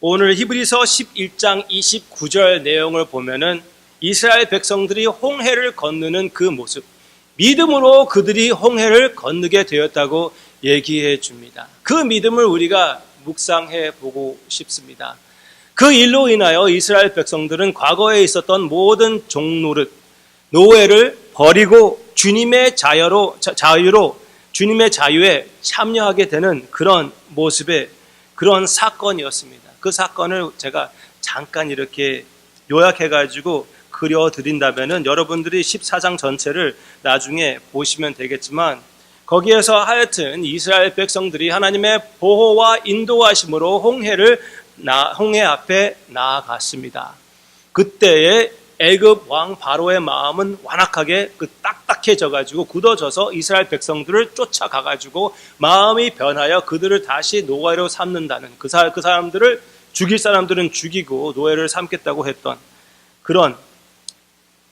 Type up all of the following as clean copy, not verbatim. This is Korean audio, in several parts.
오늘 히브리서 11장 29절 내용을 보면은 이스라엘 백성들이 홍해를 건너는 그 모습, 믿음으로 그들이 홍해를 건너게 되었다고 얘기해 줍니다. 그 믿음을 우리가 묵상해 보고 싶습니다. 그 일로 인하여 이스라엘 백성들은 과거에 있었던 모든 종노릇, 노예를 버리고 주님의 주님의 자유에 참여하게 되는 그런 모습의 그런 사건이었습니다. 그 사건을 제가 잠깐 이렇게 요약해가지고 그려드린다면은 여러분들이 14장 전체를 나중에 보시면 되겠지만 거기에서 하여튼 이스라엘 백성들이 하나님의 보호와 인도하심으로 홍해 앞에 나아갔습니다. 그때에 애굽 왕 바로의 마음은 완악하게 딱딱해져가지고 굳어져서 이스라엘 백성들을 쫓아가가지고 마음이 변하여 그들을 다시 노예로 삼는다는 그 사람들을 죽일 사람들은 죽이고 노예를 삼겠다고 했던 그런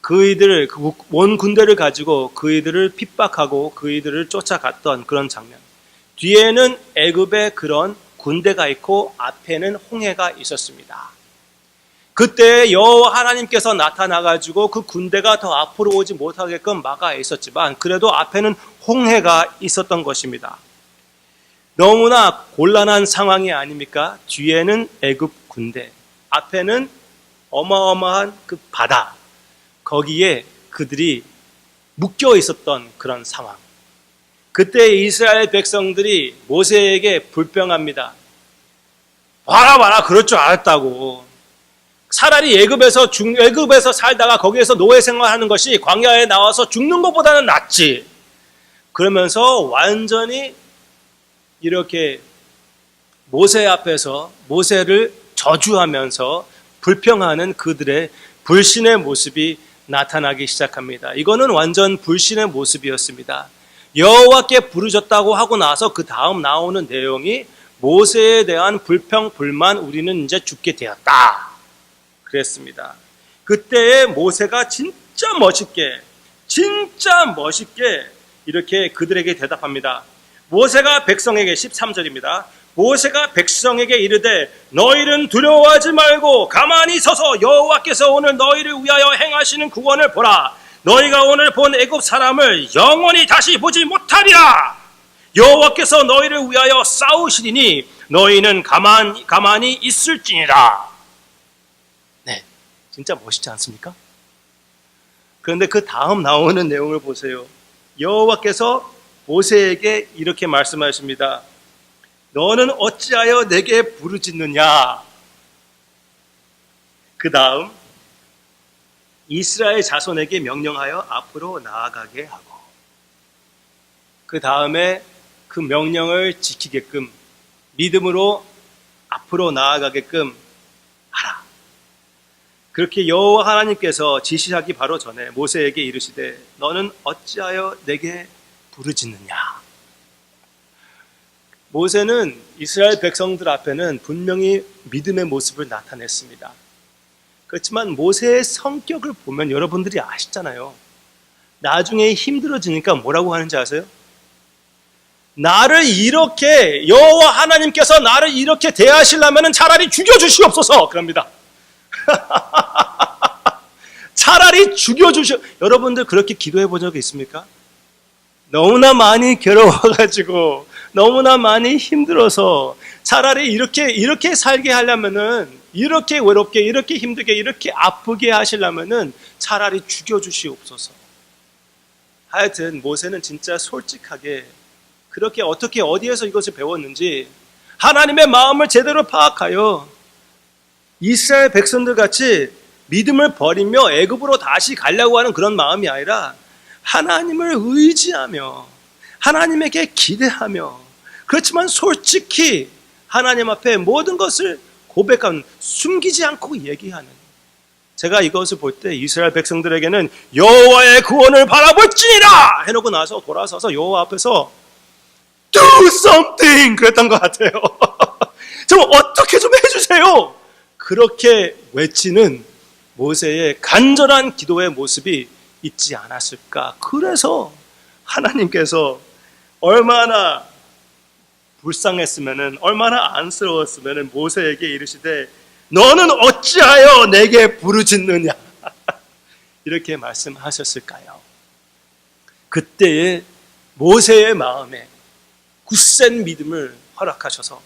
그이들을 온 군대를 가지고 그이들을 핍박하고 그이들을 쫓아갔던 그런 장면. 뒤에는 애굽의 그런 군대가 있고 앞에는 홍해가 있었습니다. 그때 여호와 하나님께서 나타나가지고 그 군대가 더 앞으로 오지 못하게끔 막아 있었지만 그래도 앞에는 홍해가 있었던 것입니다. 너무나 곤란한 상황이 아닙니까? 뒤에는 애굽 군대, 앞에는 어마어마한 그 바다, 거기에 그들이 묶여 있었던 그런 상황. 그때 이스라엘 백성들이 모세에게 불평합니다. 봐라 그럴 줄 알았다고. 차라리 애굽에서 살다가 거기에서 노예 생활하는 것이 광야에 나와서 죽는 것보다는 낫지. 그러면서 완전히 이렇게 모세 앞에서 모세를 저주하면서 불평하는 그들의 불신의 모습이 나타나기 시작합니다. 이거는 완전 불신의 모습이었습니다. 여호와께 부르짖었다고 하고 나서 그 다음 나오는 내용이 모세에 대한 불평, 불만, 우리는 이제 죽게 되었다. 그랬습니다. 그때에 모세가 진짜 멋있게 이렇게 그들에게 대답합니다. 모세가 백성에게 13절입니다. 모세가 백성에게 이르되 너희는 두려워하지 말고 가만히 서서 여호와께서 오늘 너희를 위하여 행하시는 구원을 보라. 너희가 오늘 본 애굽 사람을 영원히 다시 보지 못하리라. 여호와께서 너희를 위하여 싸우시리니 너희는 가만히 있을지니라. 네, 진짜 멋있지 않습니까? 그런데 그 다음 나오는 내용을 보세요. 여호와께서 모세에게 이렇게 말씀하십니다. 너는 어찌하여 내게 부르짖느냐? 그 다음 이스라엘 자손에게 명령하여 앞으로 나아가게 하고 그 다음에 그 명령을 지키게끔 믿음으로 앞으로 나아가게끔 하라. 그렇게 여호와 하나님께서 지시하기 바로 전에 모세에게 이르시되 너는 어찌하여 내게 부르짖느냐? 모세는 이스라엘 백성들 앞에는 분명히 믿음의 모습을 나타냈습니다. 그렇지만 모세의 성격을 보면 여러분들이 아시잖아요. 나중에 힘들어지니까 뭐라고 하는지 아세요? 나를 이렇게 여호와 하나님께서 나를 이렇게 대하시려면 차라리 죽여주시옵소서 그럽니다. 차라리 죽여주시오. 여러분들 그렇게 기도해 본 적 있습니까? 너무나 많이 괴로워가지고 너무나 많이 힘들어서 차라리 이렇게 살게 하려면은 이렇게 외롭게 이렇게 힘들게 이렇게 아프게 하시려면은 차라리 죽여주시옵소서. 하여튼 모세는 진짜 솔직하게 그렇게 어떻게 어디에서 이것을 배웠는지 하나님의 마음을 제대로 파악하여 이스라엘 백성들 같이 믿음을 버리며 애굽으로 다시 가려고 하는 그런 마음이 아니라 하나님을 의지하며 하나님에게 기대하며 그렇지만 솔직히 하나님 앞에 모든 것을 고백하는, 숨기지 않고 얘기하는. 제가 이것을 볼 때 이스라엘 백성들에게는 여호와의 구원을 바라볼지니라 해놓고 나서 돌아서서 여호와 앞에서 Do something 그랬던 것 같아요. 좀 어떻게 좀 해주세요. 그렇게 외치는 모세의 간절한 기도의 모습이 있지 않았을까. 그래서 하나님께서 얼마나 불쌍했으면은, 얼마나 안쓰러웠으면은 모세에게 이르시되 너는 어찌하여 내게 부르짖느냐 이렇게 말씀하셨을까요? 그때의 모세의 마음에 굳센 믿음을 허락하셔서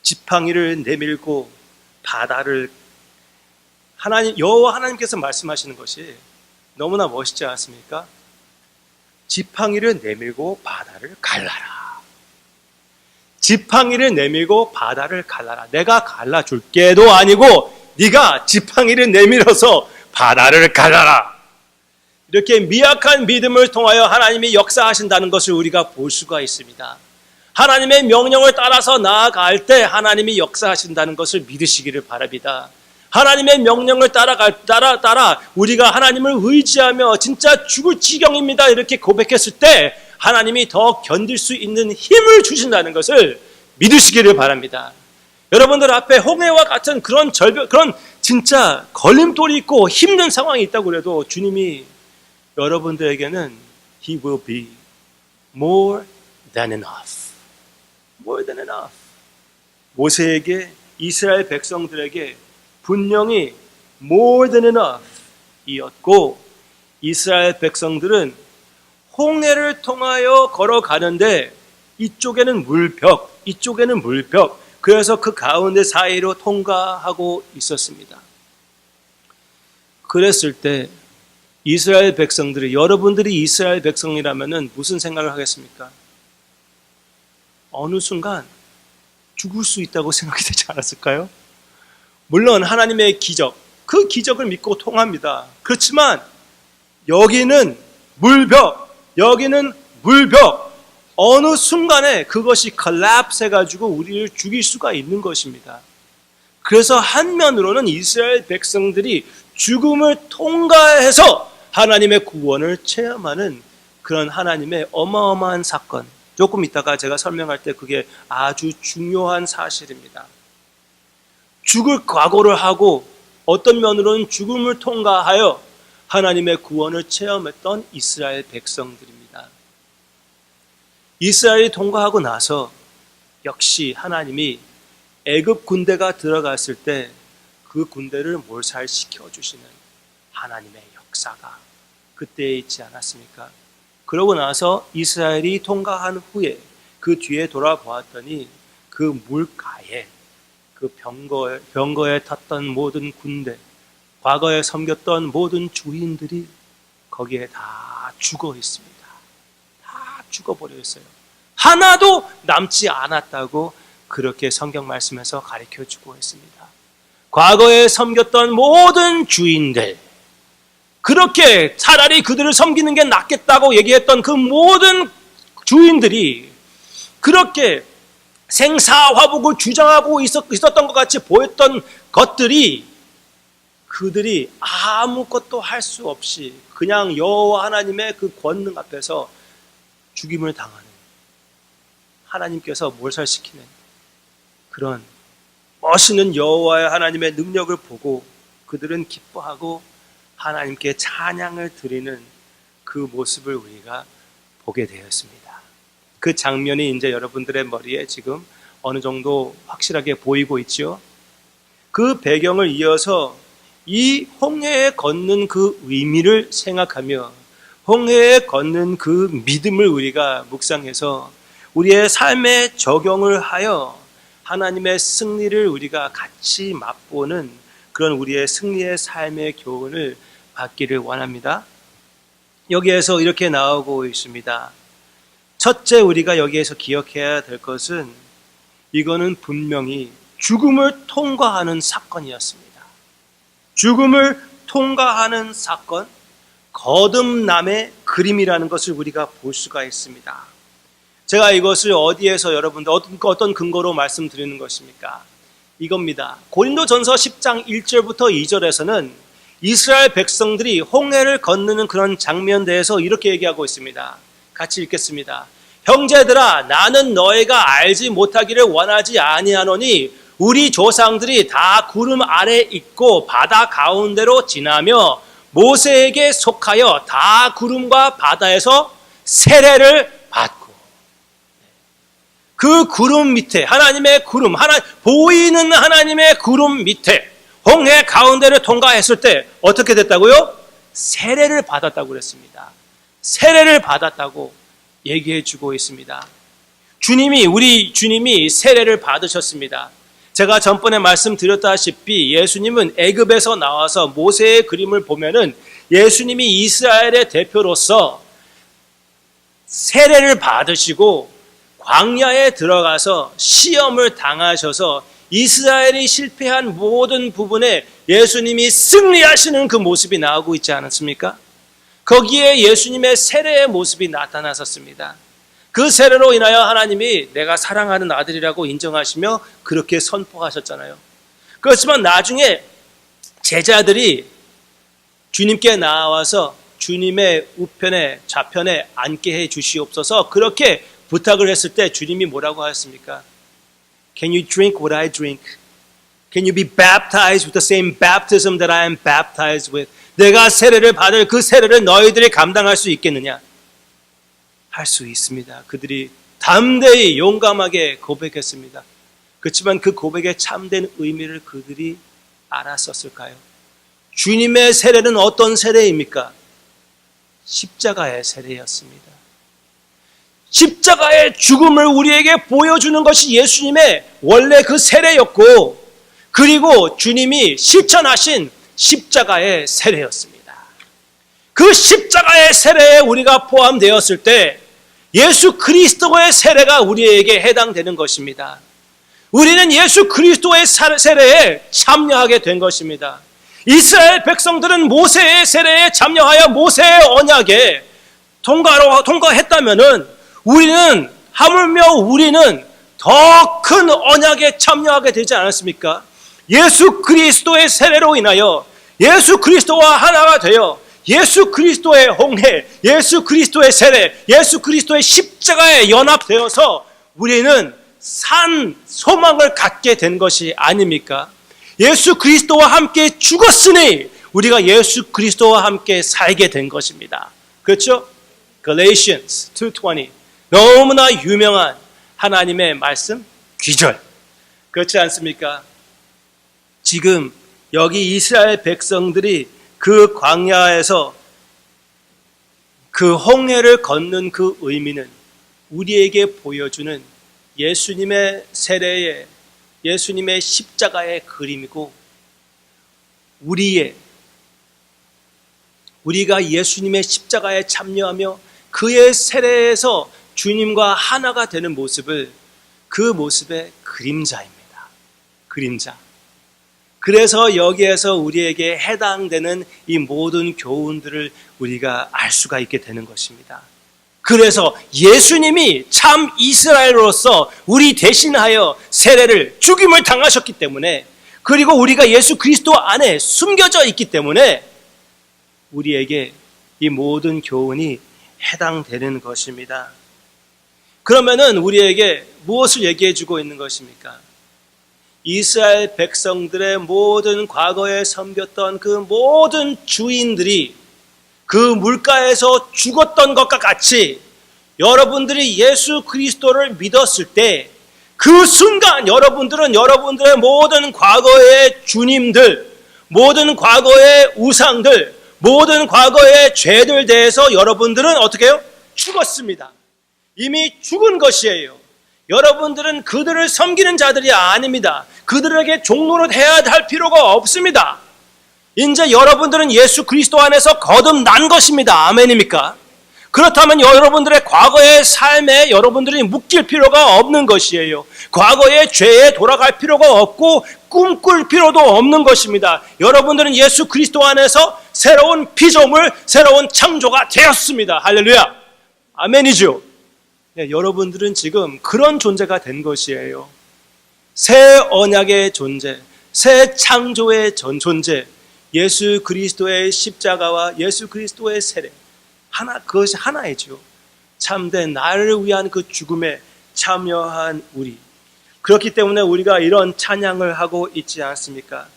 지팡이를 내밀고 바다를, 여호와 하나님께서 말씀하시는 것이 너무나 멋있지 않습니까? 지팡이를 내밀고 바다를 갈라라. 지팡이를 내밀고 바다를 갈라라. 내가 갈라줄게도 아니고 네가 지팡이를 내밀어서 바다를 갈라라. 이렇게 미약한 믿음을 통하여 하나님이 역사하신다는 것을 우리가 볼 수가 있습니다. 하나님의 명령을 따라서 나아갈 때 하나님이 역사하신다는 것을 믿으시기를 바랍니다. 하나님의 명령을 따라 우리가 하나님을 의지하며 진짜 죽을 지경입니다 이렇게 고백했을 때 하나님이 더 견딜 수 있는 힘을 주신다는 것을 믿으시기를 바랍니다. 여러분들 앞에 홍해와 같은 그런 그런 진짜 걸림돌이 있고 힘든 상황이 있다고 그래도 주님이 여러분들에게는 He will be more than enough. More than enough. 모세에게, 이스라엘 백성들에게 분명히 more than enough 이었고, 이스라엘 백성들은 홍해를 통하여 걸어가는데 이쪽에는 물벽, 이쪽에는 물벽, 그래서 그 가운데 사이로 통과하고 있었습니다. 그랬을 때 이스라엘 백성들이, 여러분들이 이스라엘 백성이라면 무슨 생각을 하겠습니까? 어느 순간 죽을 수 있다고 생각이 되지 않았을까요? 물론 하나님의 기적, 그 기적을 믿고 통합니다. 그렇지만 여기는 물벽, 여기는 물벽, 어느 순간에 그것이 컬랩스 해가지고 우리를 죽일 수가 있는 것입니다. 그래서 한면으로는 이스라엘 백성들이 죽음을 통과해서 하나님의 구원을 체험하는 그런 하나님의 어마어마한 사건, 조금 이따가 제가 설명할 때 그게 아주 중요한 사실입니다. 죽을 각오를 하고 어떤 면으로는 죽음을 통과하여 하나님의 구원을 체험했던 이스라엘 백성들입니다. 이스라엘이 통과하고 나서 역시 하나님이 애굽 군대가 들어갔을 때 그 군대를 몰살시켜 주시는 하나님의 역사가 그때에 있지 않았습니까? 그러고 나서 이스라엘이 통과한 후에 그 뒤에 돌아보았더니 그 물가에 그 병거에 탔던 모든 군대, 과거에 섬겼던 모든 주인들이 거기에 다 죽어 있습니다. 다 죽어버려 있어요. 하나도 남지 않았다고 그렇게 성경 말씀에서 가르쳐주고 있습니다. 과거에 섬겼던 모든 주인들, 그렇게 차라리 그들을 섬기는 게 낫겠다고 얘기했던 그 모든 주인들이 그렇게 생사화복을 주장하고 있었던 것 같이 보였던 것들이 그들이 아무것도 할 수 없이 그냥 여호와 하나님의 그 권능 앞에서 죽임을 당하는, 하나님께서 몰살시키는 그런 멋있는 여호와의 하나님의 능력을 보고 그들은 기뻐하고 하나님께 찬양을 드리는 그 모습을 우리가 보게 되었습니다. 그 장면이 이제 여러분들의 머리에 지금 어느 정도 확실하게 보이고 있죠. 그 배경을 이어서 이 홍해에 걷는 그 의미를 생각하며 홍해에 걷는 그 믿음을 우리가 묵상해서 우리의 삶에 적용을 하여 하나님의 승리를 우리가 같이 맛보는 그런 우리의 승리의 삶의 교훈을 받기를 원합니다. 여기에서 이렇게 나오고 있습니다. 첫째 우리가 여기에서 기억해야 될 것은 이거는 분명히 죽음을 통과하는 사건이었습니다. 죽음을 통과하는 사건, 거듭남의 그림이라는 것을 우리가 볼 수가 있습니다. 제가 이것을 어디에서 여러분들 어떤 근거로 말씀드리는 것입니까? 이겁니다. 고린도전서 10장 1절부터 2절에서는 이스라엘 백성들이 홍해를 건너는 그런 장면대에서 이렇게 얘기하고 있습니다. 같이 읽겠습니다. 형제들아, 나는 너희가 알지 못하기를 원하지 아니하노니 우리 조상들이 다 구름 아래 있고 바다 가운데로 지나며 모세에게 속하여 다 구름과 바다에서 세례를 받고, 그 구름 밑에, 하나님의 구름, 보이는 하나님의 구름 밑에 홍해 가운데를 통과했을 때 어떻게 됐다고요? 세례를 받았다고 그랬습니다. 세례를 받았다고 얘기해 주고 있습니다. 우리 주님이 세례를 받으셨습니다. 제가 전번에 말씀드렸다시피 예수님은 애굽에서 나와서 모세의 그림을 보면은 예수님이 이스라엘의 대표로서 세례를 받으시고 광야에 들어가서 시험을 당하셔서 이스라엘이 실패한 모든 부분에 예수님이 승리하시는 그 모습이 나오고 있지 않았습니까? 거기에 예수님의 세례의 모습이 나타났었습니다. 그 세례로 인하여 하나님이 내가 사랑하는 아들이라고 인정하시며 그렇게 선포하셨잖아요. 그렇지만 나중에 제자들이 주님께 나와서 주님의 우편에 좌편에 앉게 해 주시옵소서 그렇게 부탁을 했을 때 주님이 뭐라고 하셨습니까? Can you drink what I drink? Can you be baptized with the same baptism that I am baptized with? 내가 세례를 받을 그 세례를 너희들이 감당할 수 있겠느냐? 할 수 있습니다. 그들이 담대히 용감하게 고백했습니다. 그렇지만 그 고백의 참된 의미를 그들이 알았었을까요? 주님의 세례는 어떤 세례입니까? 십자가의 세례였습니다. 십자가의 죽음을 우리에게 보여주는 것이 예수님의 원래 그 세례였고, 그리고 주님이 실천하신 십자가의 세례였습니다. 그 십자가의 세례에 우리가 포함되었을 때 예수 그리스도의 세례가 우리에게 해당되는 것입니다. 우리는 예수 그리스도의 세례에 참여하게 된 것입니다. 이스라엘 백성들은 모세의 세례에 참여하여 모세의 언약에 통과했다면은 우리는 하물며 우리는 더 큰 언약에 참여하게 되지 않았습니까? 예수 그리스도의 세례로 인하여 예수 그리스도와 하나가 되어 예수 그리스도의 홍해, 예수 그리스도의 세례, 예수 그리스도의 십자가에 연합되어서 우리는 산 소망을 갖게 된 것이 아닙니까? 예수 그리스도와 함께 죽었으니 우리가 예수 그리스도와 함께 살게 된 것입니다. 그렇죠? Galatians 2:20 너무나 유명한 하나님의 말씀 귀절. 그렇지 않습니까? 지금 여기 이스라엘 백성들이 그 광야에서 그 홍해를 걷는 그 의미는 우리에게 보여주는 예수님의 세례의 예수님의 십자가의 그림이고 우리가 예수님의 십자가에 참여하며 그의 세례에서 주님과 하나가 되는 모습을 그 모습의 그림자입니다. 그림자. 그래서 여기에서 우리에게 해당되는 이 모든 교훈들을 우리가 알 수가 있게 되는 것입니다. 그래서 예수님이 참 이스라엘로서 우리 대신하여 세례를 죽임을 당하셨기 때문에 그리고 우리가 예수 그리스도 안에 숨겨져 있기 때문에 우리에게 이 모든 교훈이 해당되는 것입니다. 그러면은 우리에게 무엇을 얘기해 주고 있는 것입니까? 이스라엘 백성들의 모든 과거에 섬겼던 그 모든 주인들이 그 물가에서 죽었던 것과 같이 여러분들이 예수 그리스도를 믿었을 때 그 순간 여러분들은 여러분들의 모든 과거의 주님들, 모든 과거의 우상들, 모든 과거의 죄들 대해서 여러분들은 어떻게 해요? 죽었습니다. 이미 죽은 것이에요. 여러분들은 그들을 섬기는 자들이 아닙니다. 그들에게 종노릇 해야 할 필요가 없습니다. 이제 여러분들은 예수 그리스도 안에서 거듭난 것입니다. 아멘입니까? 그렇다면 여러분들의 과거의 삶에 여러분들이 묶일 필요가 없는 것이에요. 과거의 죄에 돌아갈 필요가 없고 꿈꿀 필요도 없는 것입니다. 여러분들은 예수 그리스도 안에서 새로운 피조물, 새로운 창조가 되었습니다. 할렐루야. 아멘이죠. 네, 여러분들은 지금 그런 존재가 된 것이에요. 새 언약의 존재, 새 창조의 존재, 예수 그리스도의 십자가와 예수 그리스도의 세례, 그것이 하나이죠. 참된 나를 위한 그 죽음에 참여한 우리. 그렇기 때문에 우리가 이런 찬양을 하고 있지 않습니까?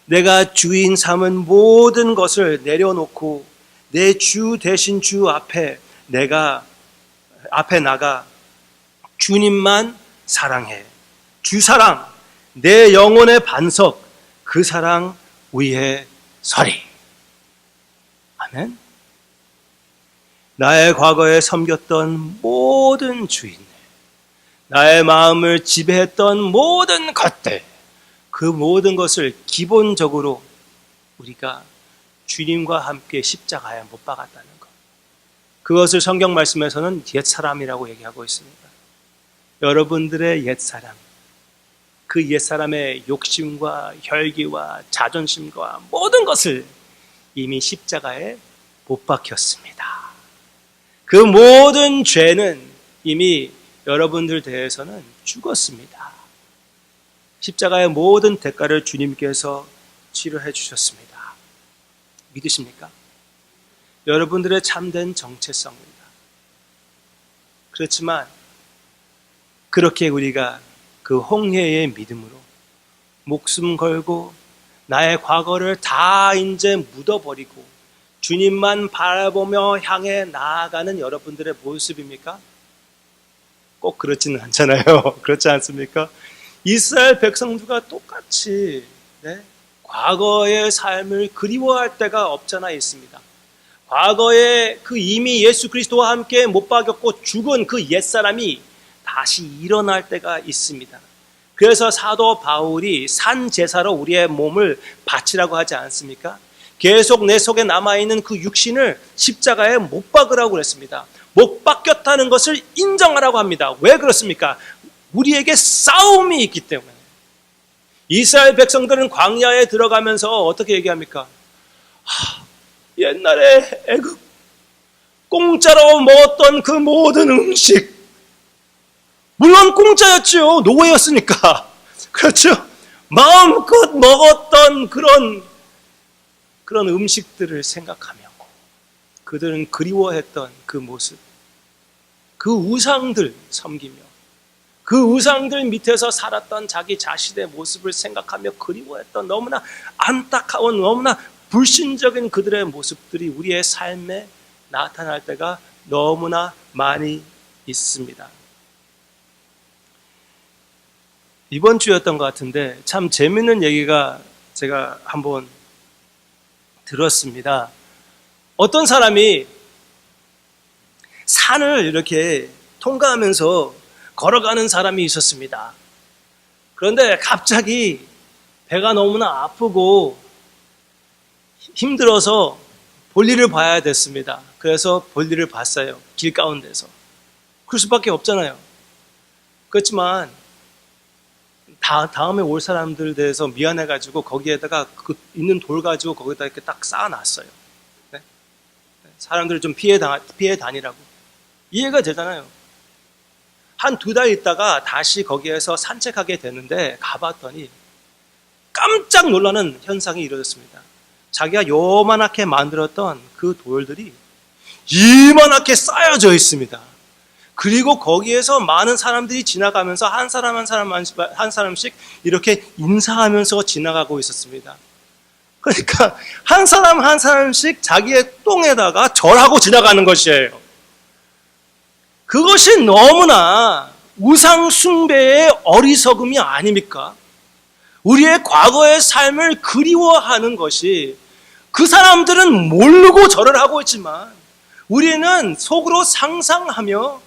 내가 주인 삼은 모든 것을 내려놓고 내 주 대신 주 앞에 나가 주님만 사랑해. 주 사랑, 내 영혼의 반석, 그 사랑 위에 서리. 아멘. 나의 과거에 섬겼던 모든 주인들, 나의 마음을 지배했던 모든 것들, 그 모든 것을 기본적으로 우리가 주님과 함께 십자가에 못 박았다는 것. 그것을 성경 말씀에서는 옛사람이라고 얘기하고 있습니다. 여러분들의 옛사람, 그 옛사람의 욕심과 혈기와 자존심과 모든 것을 이미 십자가에 못 박혔습니다. 그 모든 죄는 이미 여러분들 대해서는 죽었습니다. 십자가의 모든 대가를 주님께서 치료해 주셨습니다. 믿으십니까? 여러분들의 참된 정체성입니다. 그렇지만 그렇게 우리가 그 홍해의 믿음으로 목숨 걸고 나의 과거를 다 이제 묻어버리고 주님만 바라보며 향해 나아가는 여러분들의 모습입니까? 꼭 그렇지는 않잖아요. 그렇지 않습니까? 이스라엘 백성들과 똑같이 과거의 삶을 그리워할 때가 없잖아 있습니다. 과거에 그 이미 예수 그리스도와 함께 못 박였고 죽은 그 옛사람이 다시 일어날 때가 있습니다. 그래서 사도 바울이 산 제사로 우리의 몸을 바치라고 하지 않습니까? 계속 내 속에 남아있는 그 육신을 십자가에 못 박으라고 그랬습니다. 못 박혔다는 것을 인정하라고 합니다. 왜 그렇습니까? 우리에게 싸움이 있기 때문에. 이스라엘 백성들은 광야에 들어가면서 어떻게 얘기합니까? 옛날에 애굽 공짜로 먹었던 그 모든 음식, 물론 공짜였죠. 노예였으니까. 그렇죠. 마음껏 먹었던 그런 음식들을 생각하며 그들은 그리워했던 그 모습, 그 우상들 섬기며 그 우상들 밑에서 살았던 자기 자신의 모습을 생각하며 그리워했던 너무나 안타까운, 너무나 불신적인 그들의 모습들이 우리의 삶에 나타날 때가 너무나 많이 있습니다. 이번 주였던 것 같은데 참 재밌는 얘기가 제가 한번 들었습니다. 어떤 사람이 산을 이렇게 통과하면서 걸어가는 사람이 있었습니다. 그런데 갑자기 배가 너무나 아프고 힘들어서 볼일을 봐야 됐습니다. 그래서 볼일을 봤어요. 길 가운데서. 그럴 수밖에 없잖아요. 그렇지만 다음에 올 사람들 대해서 미안해가지고 거기에다가 그 있는 돌 가지고 거기다 이렇게 딱 쌓아놨어요. 네? 사람들을 좀 피해 다니라고. 이해가 되잖아요. 한 2달 있다가 다시 거기에서 산책하게 되는데 가봤더니 깜짝 놀라는 현상이 이루어졌습니다. 자기가 요만하게 만들었던 그 돌들이 이만하게 쌓여져 있습니다. 그리고 거기에서 많은 사람들이 지나가면서 한 사람씩 이렇게 인사하면서 지나가고 있었습니다. 그러니까 한 사람씩 자기의 똥에다가 절하고 지나가는 것이에요. 그것이 너무나 우상 숭배의 어리석음이 아닙니까? 우리의 과거의 삶을 그리워하는 것이, 그 사람들은 모르고 절을 하고 있지만 우리는 속으로 상상하며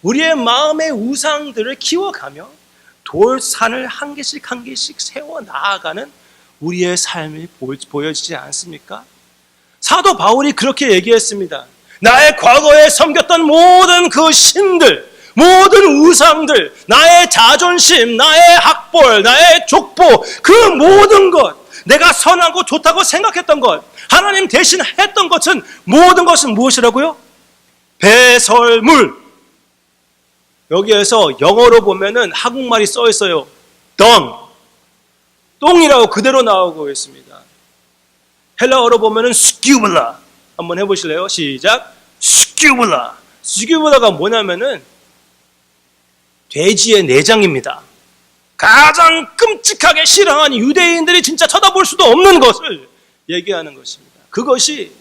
우리의 마음의 우상들을 키워가며 돌산을 한 개씩 한 개씩 세워 나아가는 우리의 삶이 보여지지 않습니까? 사도 바울이 그렇게 얘기했습니다. 나의 과거에 섬겼던 모든 그 신들, 모든 우상들, 나의 자존심, 나의 학벌, 나의 족보, 그 모든 것, 내가 선하고 좋다고 생각했던 것, 하나님 대신 했던 것은, 모든 것은 무엇이라고요? 배설물. 여기에서 영어로 보면은 한국말이 써 있어요. 똥이라고 그대로 나오고 있습니다. 헬라어로 보면은 스큐블라. 한번 해보실래요? 시작. 스큐블라. 스큐블라가 뭐냐면은 돼지의 내장입니다. 가장 끔찍하게 싫어하는 유대인들이 진짜 쳐다볼 수도 없는 것을 얘기하는 것입니다. 그것이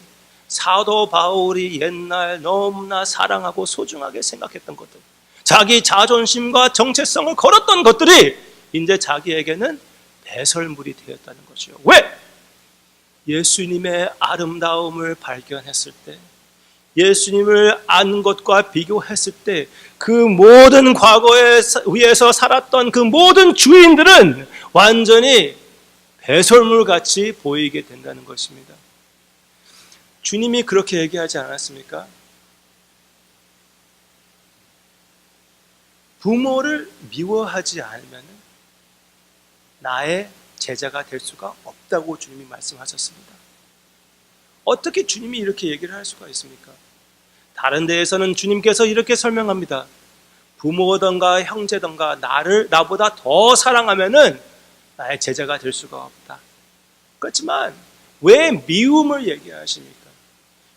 사도 바울이 옛날 너무나 사랑하고 소중하게 생각했던 것들, 자기 자존심과 정체성을 걸었던 것들이 이제 자기에게는 배설물이 되었다는 것이요. 왜? 예수님의 아름다움을 발견했을 때, 예수님을 안 것과 비교했을 때 그 모든 과거에 위에서 살았던 그 모든 주인들은 완전히 배설물같이 보이게 된다는 것입니다. 주님이 그렇게 얘기하지 않았습니까? 부모를 미워하지 않으면 나의 제자가 될 수가 없다고 주님이 말씀하셨습니다. 어떻게 주님이 이렇게 얘기를 할 수가 있습니까? 다른 데에서는 주님께서 이렇게 설명합니다. 부모든가 형제든가 나보다 더 사랑하면은 나의 제자가 될 수가 없다. 그렇지만 왜 미움을 얘기하십니까?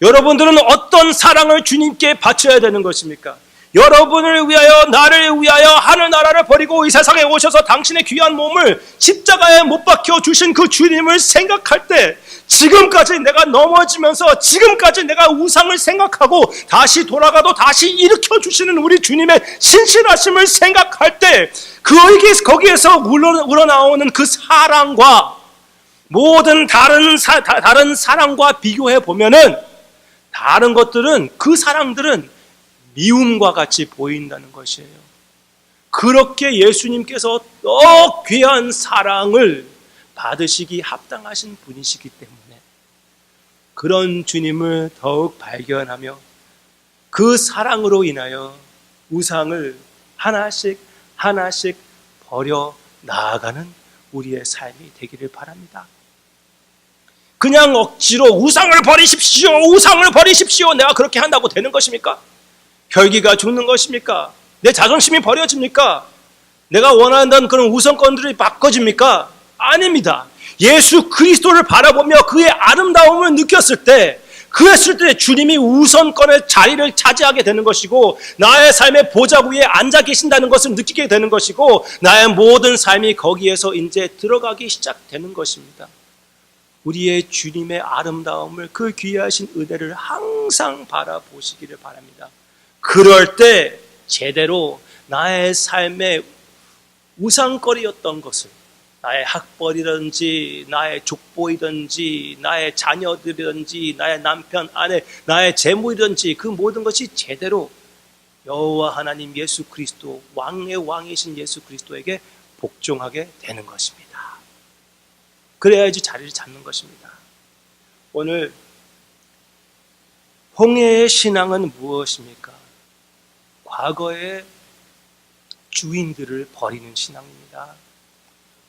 여러분들은 어떤 사랑을 주님께 바쳐야 되는 것입니까? 여러분을 위하여, 나를 위하여 하늘나라를 버리고 이 세상에 오셔서 당신의 귀한 몸을 십자가에 못 박혀 주신 그 주님을 생각할 때, 지금까지 내가 넘어지면서 지금까지 내가 우상을 생각하고 다시 돌아가도 다시 일으켜 주시는 우리 주님의 신실하심을 생각할 때, 거기에서 우러나오는 그 사랑과 모든 다른 사랑과 비교해 보면은 다른 것들은, 그 사랑들은 미움과 같이 보인다는 것이에요. 그렇게 예수님께서 더 귀한 사랑을 받으시기 합당하신 분이시기 때문에 그런 주님을 더욱 발견하며 그 사랑으로 인하여 우상을 하나씩 하나씩 버려 나아가는 우리의 삶이 되기를 바랍니다. 그냥 억지로 우상을 버리십시오, 우상을 버리십시오, 내가 그렇게 한다고 되는 것입니까? 혈기가 죽는 것입니까? 내 자존심이 버려집니까? 내가 원하는 그런 우선권들이 바꿔집니까? 아닙니다. 예수 그리스도를 바라보며 그의 아름다움을 느꼈을 때, 그랬을 때 주님이 우선권의 자리를 차지하게 되는 것이고, 나의 삶의 보좌 위에 앉아 계신다는 것을 느끼게 되는 것이고, 나의 모든 삶이 거기에서 이제 들어가기 시작되는 것입니다. 우리의 주님의 아름다움을, 그 귀하신 은혜를 항상 바라보시기를 바랍니다. 그럴 때 제대로 나의 삶의 우상거리였던 것을, 나의 학벌이든지 나의 족보이든지 나의 자녀들이든지 나의 남편, 아내, 나의 재물이든지 그 모든 것이 제대로 여호와 하나님 예수 그리스도, 왕의 왕이신 예수 그리스도에게 복종하게 되는 것입니다. 그래야지 자리를 잡는 것입니다. 오늘 홍해의 신앙은 무엇입니까? 과거의 주인들을 버리는 신앙입니다.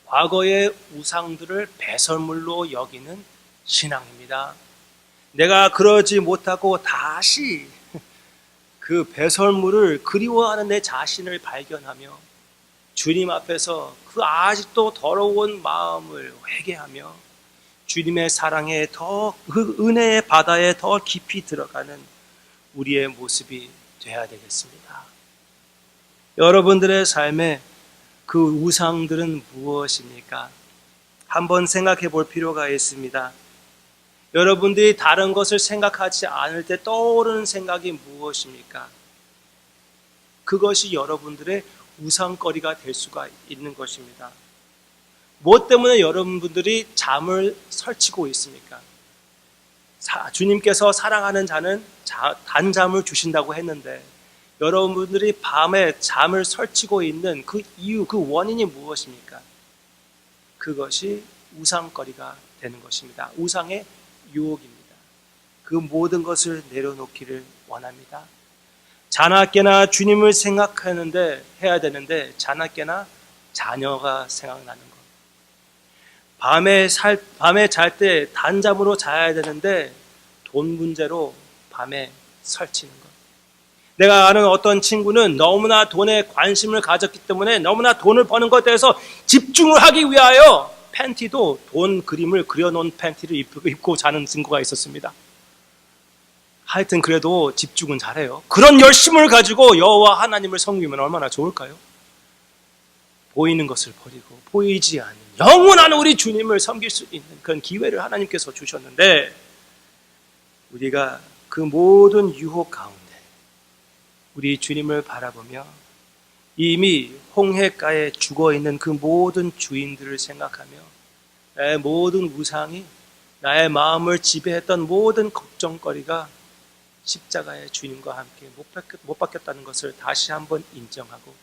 과거의 우상들을 배설물로 여기는 신앙입니다. 내가 그러지 못하고 다시 그 배설물을 그리워하는 내 자신을 발견하며 주님 앞에서 그 아직도 더러운 마음을 회개하며 주님의 사랑에 더, 그 은혜의 바다에 더 깊이 들어가는 우리의 모습이 되어야 되겠습니다. 여러분들의 삶에 그 우상들은 무엇입니까? 한번 생각해 볼 필요가 있습니다. 여러분들이 다른 것을 생각하지 않을 때 떠오르는 생각이 무엇입니까? 그것이 여러분들의 우상거리가 될 수가 있는 것입니다. 무엇 때문에 여러분들이 잠을 설치고 있습니까? 주님께서 사랑하는 자는 단잠을 주신다고 했는데, 여러분들이 밤에 잠을 설치고 있는 그 이유, 그 원인이 무엇입니까? 그것이 우상거리가 되는 것입니다. 우상의 유혹입니다. 그 모든 것을 내려놓기를 원합니다. 자나깨나 주님을 해야 되는데 자나깨나 자녀가 생각나는 것. 밤에 잘 때 단잠으로 자야 되는데 돈 문제로 밤에 설치는 것. 내가 아는 어떤 친구는 너무나 돈에 관심을 가졌기 때문에 너무나 돈을 버는 것에 대해서 집중을 하기 위하여 팬티도 돈 그림을 그려놓은 팬티를 입고 자는 친구가 있었습니다. 하여튼 그래도 집중은 잘해요. 그런 열심을 가지고 여호와 하나님을 섬기면 얼마나 좋을까요? 보이는 것을 버리고 보이지 않는 영원한 우리 주님을 섬길 수 있는 그런 기회를 하나님께서 주셨는데, 우리가 그 모든 유혹 가운데 우리 주님을 바라보며 이미 홍해가에 죽어있는 그 모든 주인들을 생각하며 나의 모든 우상이 나의 마음을 지배했던 모든 걱정거리가 십자가의 주님과 함께 못 바뀌었다는 것을 다시 한번 인정하고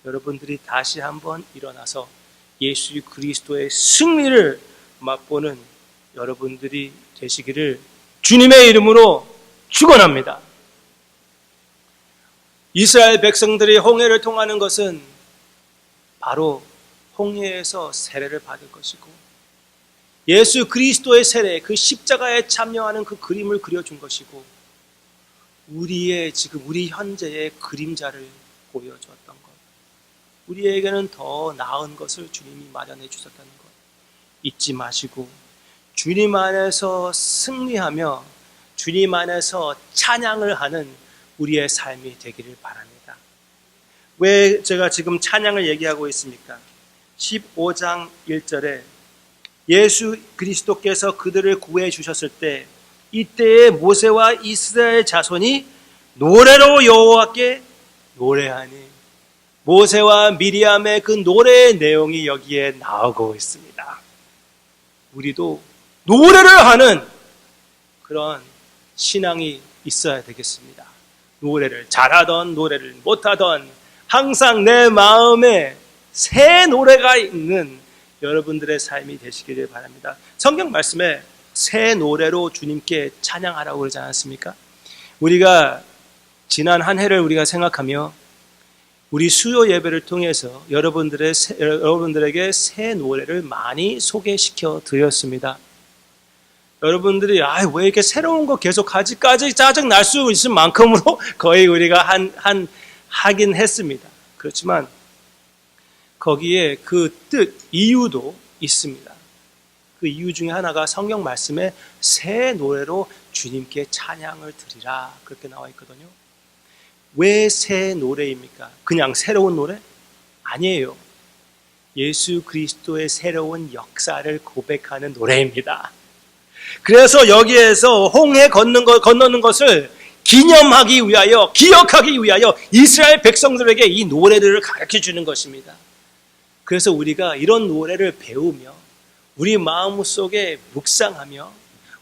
여러분들이 다시 한번 일어나서 예수 그리스도의 승리를 맛보는 여러분들이 되시기를 주님의 이름으로 축원합니다. 이스라엘 백성들이 홍해를 통하는 것은 바로 홍해에서 세례를 받을 것이고 예수 그리스도의 세례, 그 십자가에 참여하는 그 그림을 그려준 것이고 우리 현재의 그림자를 보여주었던 것. 우리에게는 더 나은 것을 주님이 마련해 주셨다는 것. 잊지 마시고 주님 안에서 승리하며 주님 안에서 찬양을 하는 우리의 삶이 되기를 바랍니다. 왜 제가 지금 찬양을 얘기하고 있습니까? 15장 1절에 예수 그리스도께서 그들을 구해 주셨을 때 이때에 모세와 이스라엘 자손이 노래로 여호와께 노래하니 모세와 미리암의 그 노래의 내용이 여기에 나오고 있습니다. 우리도 노래를 하는 그런 신앙이 있어야 되겠습니다. 노래를 잘하던 노래를 못하던 항상 내 마음에 새 노래가 있는 여러분들의 삶이 되시기를 바랍니다. 성경 말씀에 새 노래로 주님께 찬양하라고 그러지 않았습니까? 우리가 지난 한 해를 우리가 생각하며 우리 수요 예배를 통해서 여러분들에게 새 노래를 많이 소개시켜 드렸습니다. 여러분들이 왜 이렇게 새로운 거 계속 하지까지 짜증 날 수 있을 만큼으로 거의 우리가 하긴 했습니다. 그렇지만 거기에 그 뜻, 이유도 있습니다. 그 이유 중에 하나가 성경 말씀에 새 노래로 주님께 찬양을 드리라 그렇게 나와 있거든요. 왜 새 노래입니까? 그냥 새로운 노래? 아니에요. 예수 그리스도의 새로운 역사를 고백하는 노래입니다. 그래서 여기에서 홍해 건너는 것을 기념하기 위하여, 기억하기 위하여 이스라엘 백성들에게 이 노래들을 가르쳐 주는 것입니다. 그래서 우리가 이런 노래를 배우며 우리 마음속에 묵상하며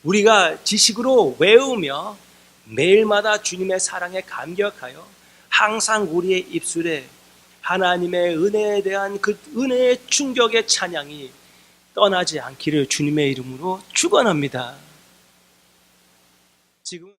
우리가 지식으로 외우며 매일마다 주님의 사랑에 감격하여 항상 우리의 입술에 하나님의 은혜에 대한 그 은혜의 충격의 찬양이 떠나지 않기를 주님의 이름으로 축원합니다. 지금